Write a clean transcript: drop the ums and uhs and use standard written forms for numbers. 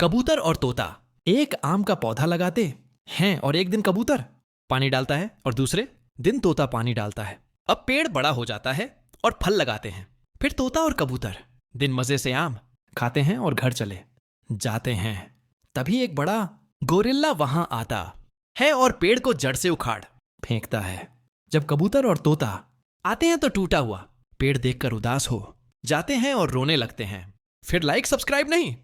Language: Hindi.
कबूतर और तोता एक आम का पौधा लगाते हैं और एक दिन कबूतर पानी डालता है और दूसरे दिन तोता पानी डालता है। अब पेड़ बड़ा हो जाता है और फल लगाते हैं। फिर तोता और कबूतर दिन मजे से आम खाते हैं और घर चले जाते हैं। तभी एक बड़ा गोरिल्ला वहां आता है और पेड़ को जड़ से उखाड़ फेंकता है। जब कबूतर और तोता आते हैं तो टूटा हुआ पेड़ देखकर उदास हो जाते हैं और रोने लगते हैं। फिर लाइक सब्सक्राइब नहीं,